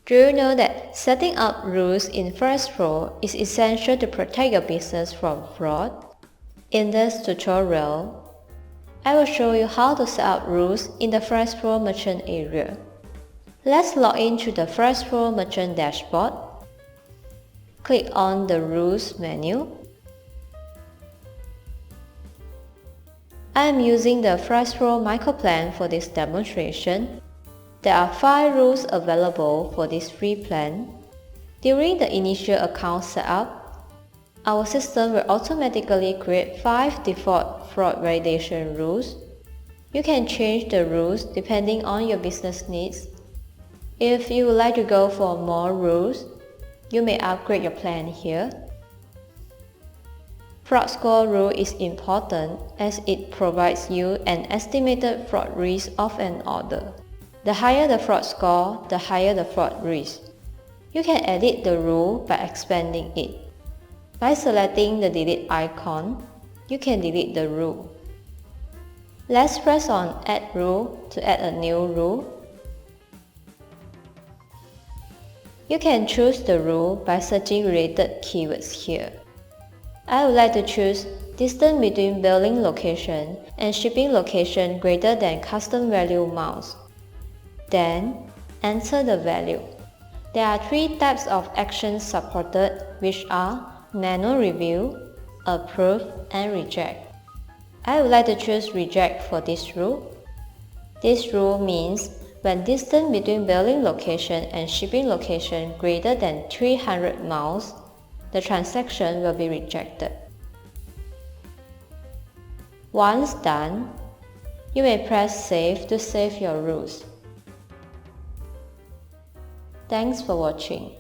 Do you know that setting up rules in FraudLabs Pro is essential to protect your business from fraud? In this tutorial, I will show you how to set up rules in the FraudLabs Pro Merchant area. Let's log into the FraudLabs Pro Merchant dashboard. Click on the Rules menu. I am using the FraudLabs Pro Micro Plan for this demonstration. There are 5 rules available for this free plan. During the initial account setup, our system will automatically create 5 default fraud validation rules. You can change the rules depending on your business needs. If you would like to go for more rules, you may upgrade your plan here. Fraud score rule is important as it provides you an estimated fraud risk of an order. The higher the fraud score, the higher the fraud risk. You can edit the rule by expanding it. By selecting the delete icon, you can delete the rule. Let's press on Add Rule to add a new rule. You can choose the rule by searching related keywords here. I would like to choose distance between billing location and shipping location greater than custom value miles. Then, enter the value. There are 3 types of actions supported, which are manual review, approve, and reject. I would like to choose reject for this rule. This rule means when distance between billing location and shipping location greater than 300 miles, the transaction will be rejected. Once done, you may press Save to save your rules. Thanks for watching.